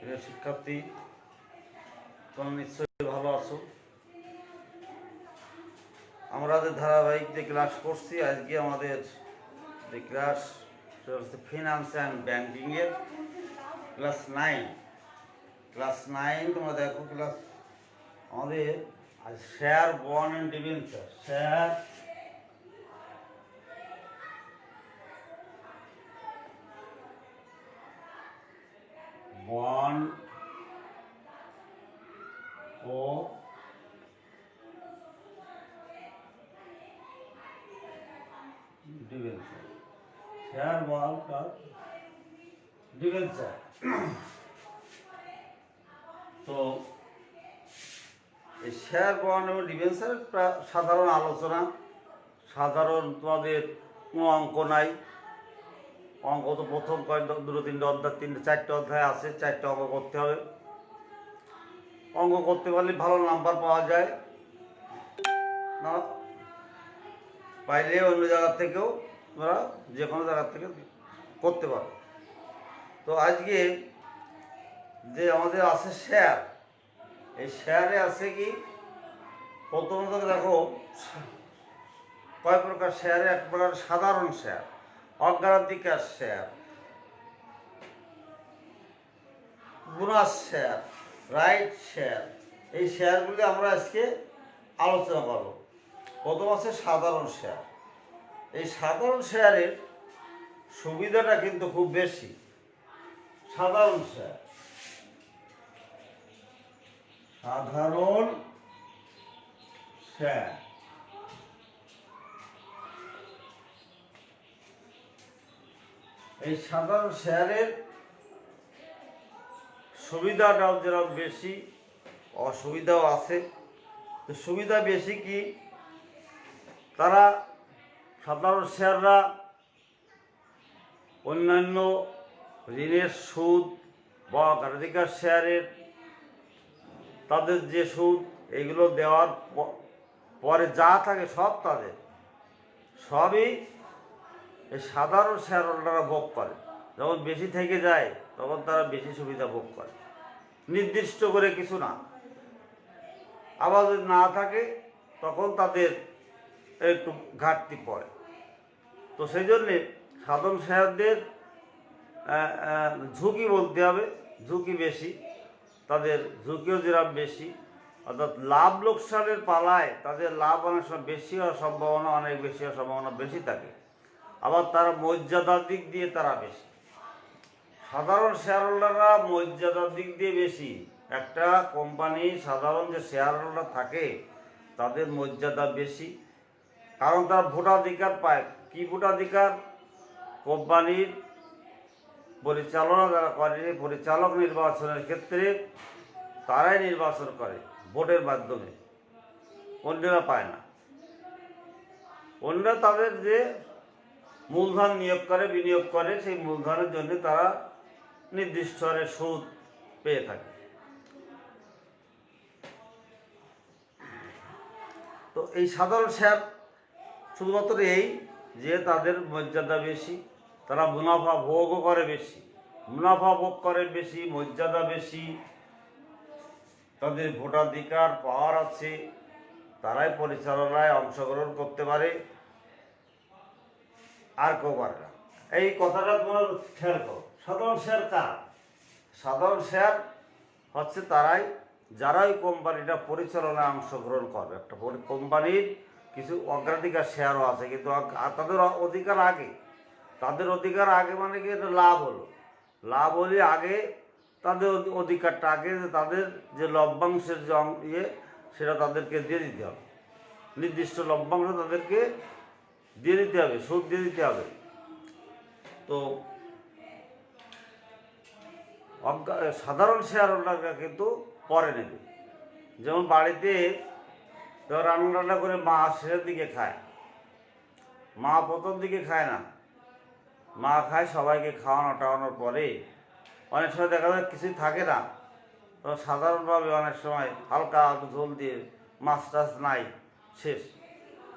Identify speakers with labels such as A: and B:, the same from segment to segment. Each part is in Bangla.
A: প্রিয় শিক্ষার্থী, তোমরা নিশ্চয়ই ভালো আছো। আমরা যে ধারাবাহিক যে ক্লাস করছি, আজকে আমাদের যে ক্লাস সেটা হচ্ছে ফিনান্স অ্যান্ড ব্যাংকিংয়ের ক্লাস 9। তোমরা দেখো ক্লাস আমাদের share bond and debenture, share bond ও ডিবেঞ্চার, শেয়ার বন্ড আর ডিবেঞ্চার। তো এই শেয়ার বন্ড এবং ডিবেঞ্চারের সাধারণ আলোচনা, সাধারণ তোমাদের কোনো অঙ্ক নাই। অঙ্ক তো প্রথম দুটো তিনটে অধ্যায়, চারটে অধ্যায় আছে, চারটে অঙ্ক করতে হবে। অঙ্ক করতে পারলে ভালো নাম্বার পাওয়া যায়, না পাইলে অন্য জায়গার থেকেও তোমরা যে কোনো জায়গার থেকে করতে পারো। তো আজকে যে আমাদের আছে শেয়ার, এই শেয়ারে আছে কি, প্রথমত দেখো কয় প্রকার শেয়ারে। এক প্রকার সাধারণ শেয়ার, অগ্রাধিকার share, bonus share, right share. এই শেয়ারগুলি আমরা আজকে আলোচনা করব। প্রথম আছে সাধারণ শেয়ার। এই সাধারণ শেয়ারের সুবিধাটা কিন্তু খুব বেশি। সাধারণ শেয়ার, সাধারণ শেয়ার এই সাধারণ শেয়ারের সুবিধাটাও যেরকম বেশি, অসুবিধাও আছে। তো সুবিধা বেশি কি, তারা সাধারণ শেয়াররা অন্যান্য ঋণের সুদ বা অগ্রাধিকার শেয়ারের তাদের যে সুদ, এগুলো দেওয়ার পরে যা থাকে সব তাদের, সবই এই সাধারণ শেয়ার হোল্ডাররা ভোগ করে। যখন বেশি থেকে যায় তখন তারা বেশি সুবিধা ভোগ করে, নির্দিষ্ট করে কিছু না। আবার যদি না থাকে তখন তাদের একটু ঘাটতি পড়ে। তো সেই জন্যে সাধারণ শেয়ারদের ঝুঁকি বলতে হবে, ঝুঁকি বেশি, তাদের ঝুঁকিও যেরকম বেশি। অর্থাৎ লাভ লোকসানের পালায় তাদের লাভ অনেক সময় বেশি হওয়ার সম্ভাবনা, অনেক বেশি হওয়ার সম্ভাবনা বেশি থাকে। আবার তারা মর্যাদার দিক দিয়ে তারা বেশি। সাধারণ শেয়ার হোল্ডাররা মর্যাদার দিক দিয়ে বেশি। একটা কোম্পানি সাধারণ যে শেয়ার হোল্ডার থাকে তাদের মর্যাদা বেশি, কারণ তারা ভোটাধিকার পায়। কি ভোটাধিকার? কোম্পানির পরিচালনা যারা করে, পরিচালক নির্বাচনের ক্ষেত্রে তারাই নির্বাচন করে ভোটের মাধ্যমে, অন্যরা পায় না। অন্যরা তাদের যে মূলধন নিয়োগ করে, বিনিয়োগ করে, সেই মূলধনের জন্য তারা নির্দিষ্ট হারে সুদ পেয়ে থাকে। তো এই সাধারণ শেয়ার শুধুমাত্র এই যে তাদের মর্যাদা বেশি, তারা মুনাফা ভোগও করে বেশি, মুনাফা ভোগ করে বেশি, মর্যাদা বেশি, তাদের ভোটাধিকার পাওয়ার আছে, তারাই পরিচালনায় অংশগ্রহণ করতে পারে, আর কেউ পারে না। এই কথাটা তোমার খেয়াল করো। সাধারণ শেয়ার কার? সাধারণ শেয়ার হচ্ছে তারাই যারা ওই কোম্পানিটা পরিচালনায় অংশগ্রহণ করবে। একটা কোম্পানির কিছু অগ্রাধিকার শেয়ারও আছে, কিন্তু তাদের অধিকার আগে, তাদের অধিকার আগে মানে কি, এটা লাভ হলো, লাভ হলে আগে তাদের অধিকারটা আগে, তাদের যে লভ্যাংশের যে সেটা তাদেরকে দিয়ে দিতে হবে, নির্দিষ্ট লভ্যাংশ তাদেরকে দিয়ে দিতে হবে, সুদ দিয়ে দিতে হবে। তো সাধারণ শেয়ার হোল্ডাররা কিন্তু পরে নেবে। যেমন বাড়িতে রান্না করে মা শেষের দিকে খায়, মা প্রথম দিকে খায় না, মা খায় সবাইকে খাওয়ানো টাওয়ানোর পরে। অনেক সময় দেখা যায় কিছুই থাকে না, তো সাধারণভাবে অনেক সময় হালকা ঝোল দিয়ে, মাছ টাছ নাই, শেষ।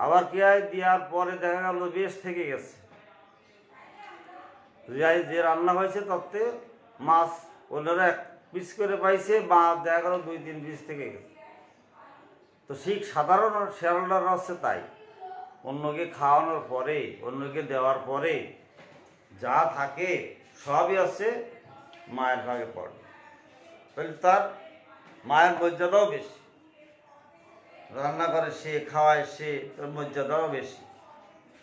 A: আবার কি হয়, দেওয়ার পরে দেখা গেল বেশ থেকে গেছে, যে রান্না হয়েছে তাতে মাছ অন্যরা পিস করে পাইছে বা দেখা গেল 2-3 পিস থেকে গেছে। তো ঠিক সাধারণ শেয়ার হোল্ডাররা হচ্ছে তাই, অন্যকে খাওয়ানোর পরে, অন্যকে দেওয়ার পরে যা থাকে সবই হচ্ছে মায়ের ভাগে পড়ে। তাহলে তার মায়ের মর্যাদাও বেশি, রান্না করে সে, খাওয়ায় সে, তার মর্যাদাও বেশি,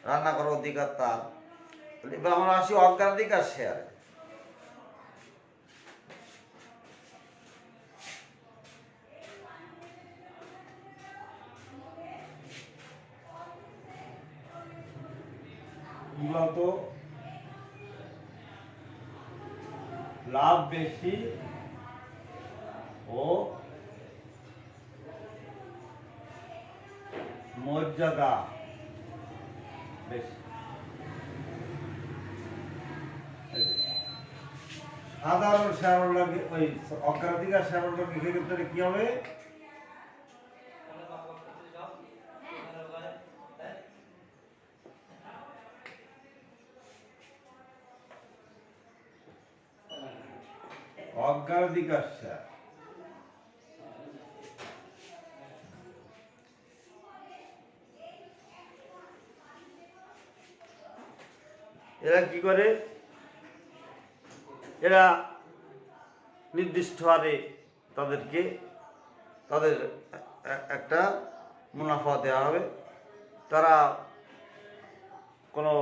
A: রান্না করার অধিকার তার। এবার আমরা আসি অগ্রাধিকার শেয়ারে। মূলত লাভ বেশি ও মর্যাদা বেশি। সাধারণ শেয়ার হোল্ডারকে, ওই অগ্রাধিকার শেয়ার হোল্ডারকে ক্ষেত্রে কি হবে? অগ্রাধিকার শেয়ার এরা কি করে? এরা নির্দিষ্ট হারে তাদেরকে তাদের একটা মুনাফা দেওয়া হবে। তারা কোনো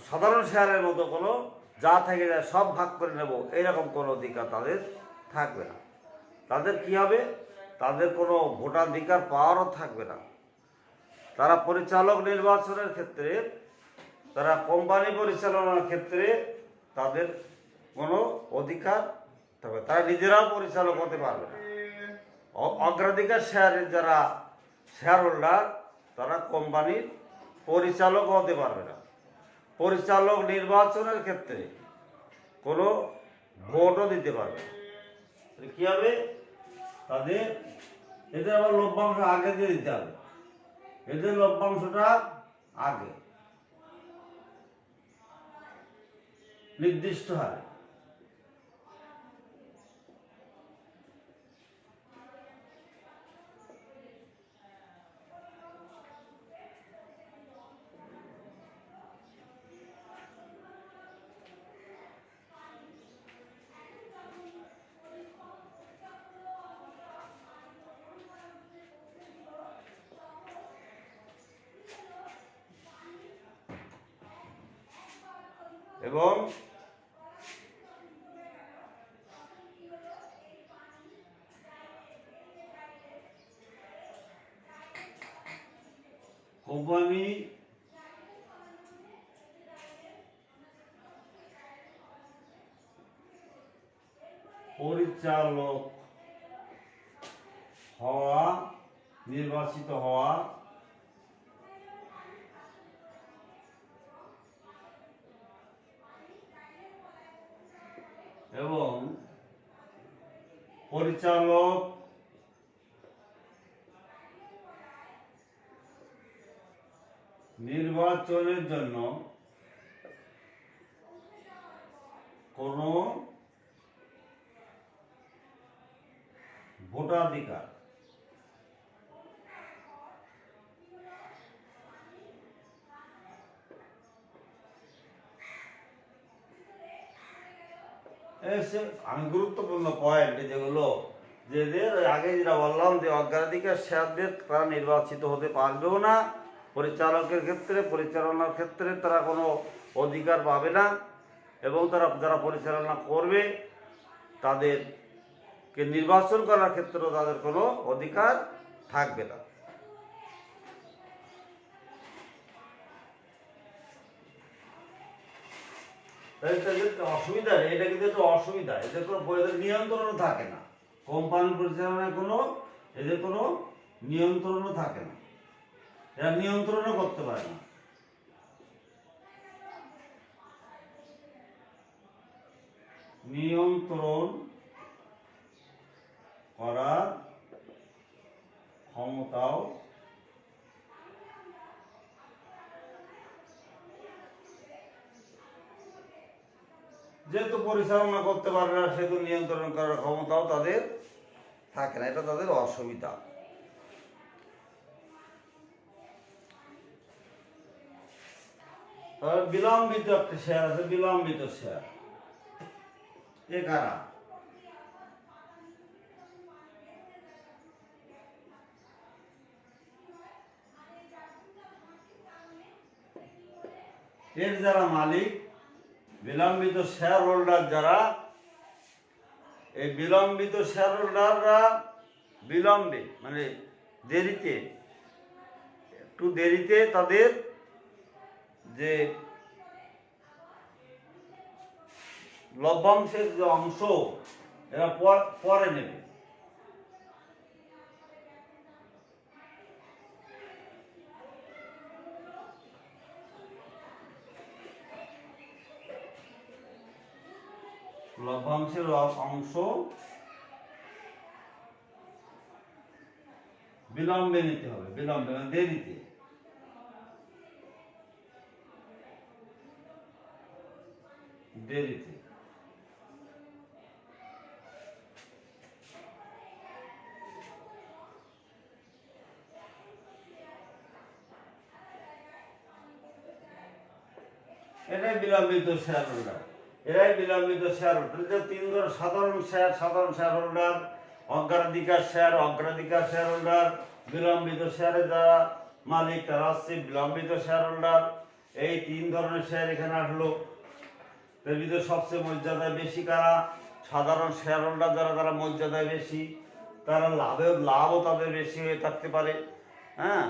A: সাধারণ শেয়ারের মতো কোনো যা থেকে যায় সব ভাগ করে নেব এইরকম কোনো অধিকার তাদের থাকবে না। তাদের কি হবে? তাদের কোনো ভোটাধিকার পাওয়ারও থাকবে না। তারা পরিচালক নির্বাচনের ক্ষেত্রে, তারা কোম্পানি পরিচালনার ক্ষেত্রে তাদের কোনো অধিকার থাকবে, তারা নিজেরাও পরিচালক হতে পারবে না। অগ্রাধিকার শেয়ারের যারা শেয়ার হোল্ডার, তারা কোম্পানির পরিচালক হতে পারবে না। পরিচালক নির্বাচনের ক্ষেত্রে কোনো ভোটও দিতে পারবে না। কী হবে? এদের আবার লভ্যাংশ আগে দিয়ে দিতে হবে। এদের লভ্যাংশটা আগে নির্দিষ্ট হারে। এবং কোম্পানি পরিচালক হওয়া, নির্বাচিত হওয়া এবং পরিচালক নির্বাচনের জন্য কোনো ভোটাধিকার আমি গুরুত্বপূর্ণ পয়েন্ট যেগুলো, যেদের আগে যেটা বললাম যে অগ্রাধিকার শেয়ারদের তারা নির্বাচিত হতে পারবেও না, পরিচালকের ক্ষেত্রে, পরিচালনার ক্ষেত্রে তারা কোনো অধিকার পাবে না, এবং তারা যারা পরিচালনা করবে তাদেরকে নির্বাচন করার ক্ষেত্রেও তাদের কোনো অধিকার থাকবে না। অসুবিধা, এটা কিন্তু একটা অসুবিধা। এদের কোনো নিয়ন্ত্রণও থাকে না, কোম্পানি পরিচালনায় এদের কোনো নিয়ন্ত্রণও থাকে না, এরা নিয়ন্ত্রণও করতে পারে না। নিয়ন্ত্রণ করার ক্ষমতাও যেহেতু পরিচালনা করতে পারে না, সেহেতু নিয়ন্ত্রণ করার ক্ষমতাও তাদের থাকে না, এটা তাদের অসুবিধা। তাহলে বিলম্বিত একটা শেয়ার আছে, বিলম্বিত শেয়ার এ কারা? এর যারা মালিক, বিলম্বিত শেয়ার হোল্ডার যারা, এই বিলম্বিত শেয়ার হোল্ডাররা বিলম্বে মানে দেরিতে, একটু দেরিতে তাদের যে লভ্যাংশের যে অংশ এরা পরে নেবে। লভ্যাংশের অংশ বিলম্বে নিতে হবে, বিলম্বে মানে দেরিতে। দেরিতে এটাই বিলম্বিত শেয়ার হোল্ডার, এরাই বিলম্বিত শেয়ার হোল্ডার। তিন ধরনের সাধারণ শেয়ার, সাধারণ শেয়ার হোল্ডার, অগ্রাধিকার শেয়ার, অগ্রাধিকার শেয়ার হোল্ডার, বিলম্বিত শেয়ারে যারা মালিক তারা হচ্ছে বিলম্বিত শেয়ার হোল্ডার। এই তিন ধরনের শেয়ার এখানে আসলো। এর ভিতরে সবচেয়ে মর্যাদায় বেশি কারা? সাধারণ শেয়ার হোল্ডার যারা, তারা মর্যাদায় বেশি, তারা লাভও তাদের বেশি হয়ে থাকতে পারে, হ্যাঁ,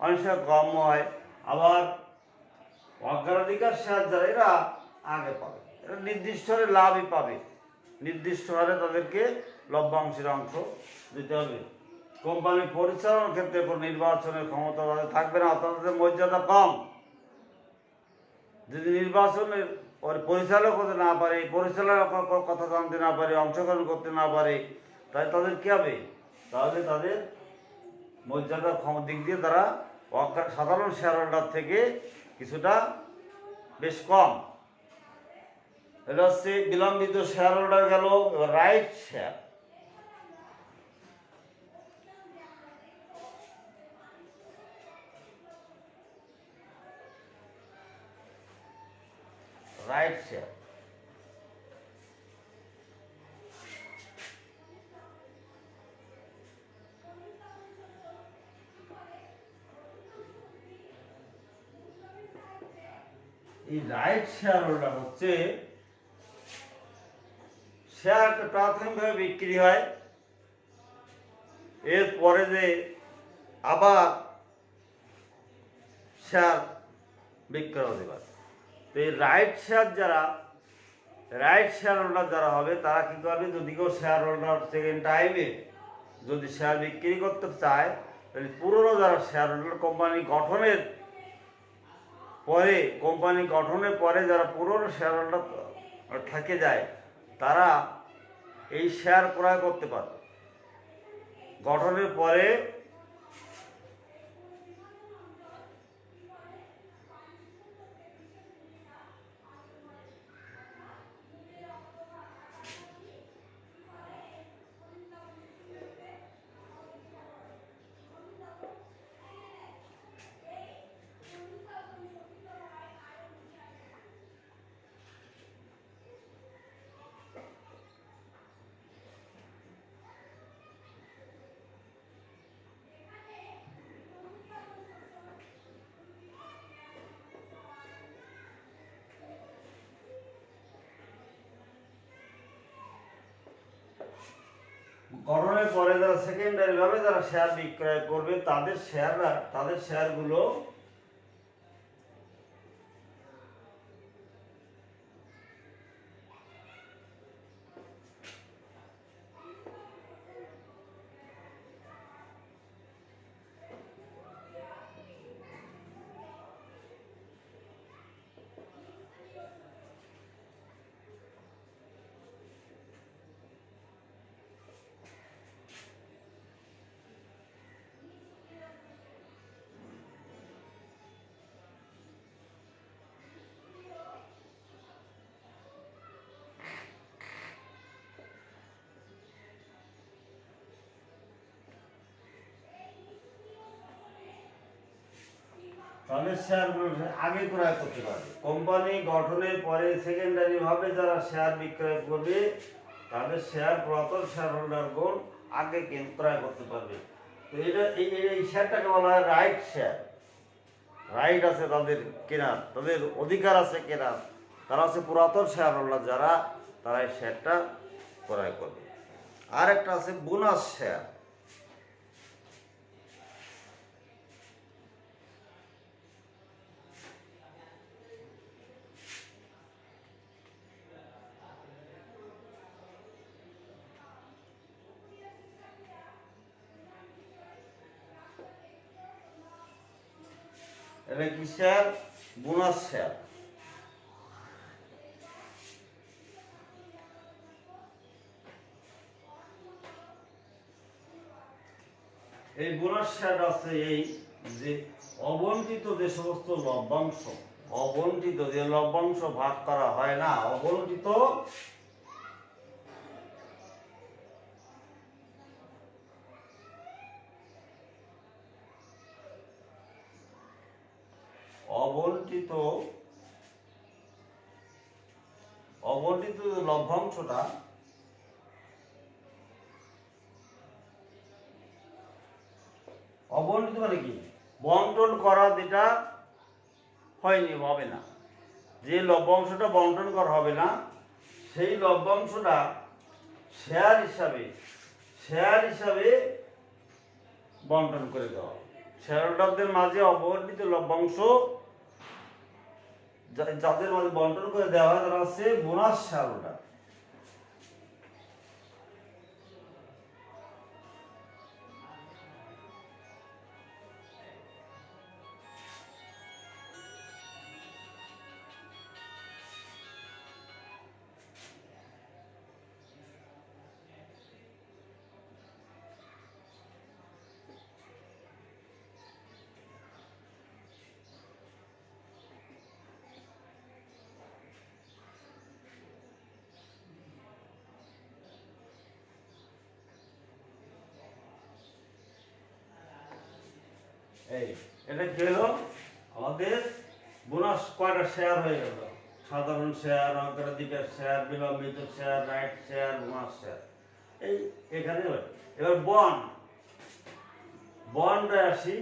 A: অনেক সময় কম হয়। আবার অগ্রাধিকার শেয়ার যারা, এরা আগে পাবে, এরা নির্দিষ্ট হারে লাভই পাবে, নির্দিষ্ট হারে তাদেরকে লভ্যাংশের অংশ দিতে হবে। কোম্পানি পরিচালনার ক্ষেত্রে কোনো নির্বাচনের ক্ষমতা তাদের থাকবে না, তাদের মর্যাদা কম। যদি নির্বাচনের পরিচালক হতে না পারে, পরিচালক কথা জানতে না পারে, অংশগ্রহণ করতে না পারে, তাই তাদের কী হবে? তাহলে তাদের মর্যাদার দিক দিয়ে তারা সাধারণ শেয়ার হোল্ডার থেকে কিছুটা বেশ কম। এটা হচ্ছে বিলম্বিত শেয়ার হোল্ডার গেল। রাইট শেয়ার, রাইট শেয়ার এই রাইট শেয়ার হোল্ডার হচ্ছে শেয়ারটা প্রাথমিকভাবে বিক্রি হয়, এরপরে যে আবার শেয়ার বিক্রয় হতে পারে। তো এই রাইট শেয়ার যারা, রাইট শেয়ার হোল্ডার যারা হবে, তারা কী করবে? যদি কেউ শেয়ার হোল্ডার সেকেন্ড টাইমে যদি শেয়ার বিক্রি করতে চায়, তাহলে পুরনো যারা শেয়ার হোল্ডার কোম্পানি গঠনের পরে যারা পুরনো শেয়ার হোল্ডার থেকে যায়, তারা এই শেয়ার ক্রয় করতে পারে। গঠনের পরে যারা সেকেন্ডারি ভাবে যারা শেয়ার বিক্রয় করবে, তাদের শেয়ারগুলো তাদের শেয়ারগুলো আগে ক্রয় করতে পারবে। কোম্পানি গঠনের পরে সেকেন্ডারি ভাবে যারা শেয়ার বিক্রয় করবে তাদের শেয়ার পুরাতন শেয়ার হোল্ডারগণ আগে ক্রয় করতে পারবে। তো এটা এই শেয়ারটাকে বলা হয় রাইট শেয়ার। রাইট আছে তাদের কেনার, তাদের অধিকার আছে কেনার। তারা হচ্ছে পুরাতন শেয়ার হোল্ডার যারা, তারা এই শেয়ারটা ক্রয় করবে। আর একটা আছে বোনাস শেয়ার। এটা কি শেয়ার? Bonus share. এই বোনাস শেয়ার আছে এই যে অবন্টিত যে সমস্ত লভ্যাংশ, অবন্টিত যে লভ্যাংশ ভাগ করা হয় না, অবন্টিত অবন্টিত অবন্টিত যে লভ্যাংশটা, অবন্টিত মানে কি? বন্টন করা যেটা হয়নি, হবে না, যে লভ্যাংশটা বন্টন করা হবে না সেই লভ্যাংশটা শেয়ার হিসাবে বন্টন করে দেওয়া। শেয়ার হোল্ডারদের মাঝে অবন্টিত লভ্যাংশ যাদের মাঝে বন্টন করে দেওয়া হয় তারা হচ্ছে বোনাস শেয়ার হোল্ডার। এই এটা কি হলো? আমাদের বোনাস কয়টা শেয়ার হয়ে গেল? সাধারণ শেয়ার, অগ্রাধিকার শেয়ার, বিলম্বিত share, right share, bonus share. এই এখানে এবার বন্ডে আসি।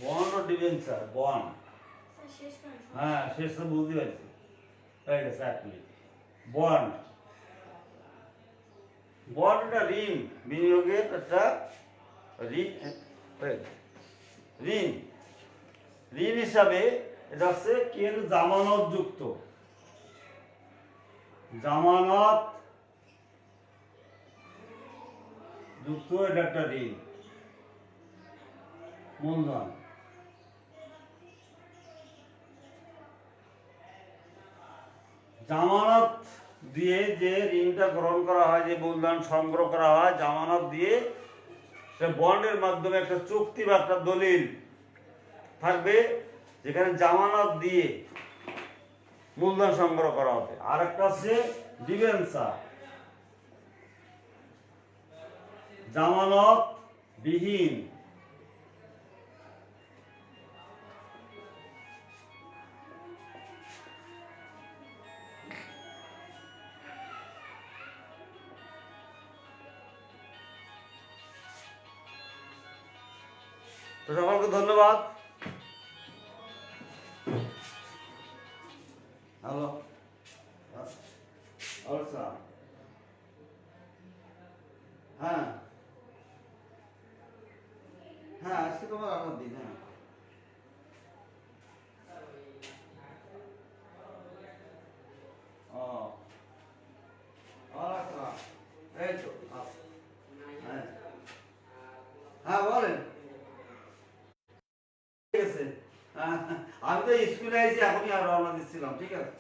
A: বন্ড ও ডিবেঞ্চার, বন্ড। হ্যাঁ, শেষ তো বুঝতে পারছি। এই গেছে 1 মিনিট। বন্ড, বন্ড একটা ঋণ, বিনিয়োগের একটা ঋণ। ঋণ ঋণ হিসাবে এটা হচ্ছে কিন্তু জামানত যুক্ত, জামানত যুক্ত এটা একটা ঋণ, মূলধন। জামানত দিয়ে যে ঋণটা গ্রহণ করা হয়, যে মূলধন সংগ্রহ করা হয়, জামানত দিয়ে সে বন্ডের মাধ্যমে একটা চুক্তি বা একটা দলিল থাকবে যেখানে জামানত দিয়ে মূলধন সংগ্রহ করা হবে। আর একটা আছে ডিবেঞ্চার, জামানত বিহীন। তো সকলকে ধন্যবাদ। হ্যালো, আচ্ছা, হ্যাঁ হ্যাঁ, আজকে তোমার আমার দিন। হ্যাঁ, ও আচ্ছা, এই তো, আচ্ছা, হ্যাঁ। আমি তো স্কুলে এসেছি, এখনই আর রওনা দিচ্ছিলাম, ঠিক আছে।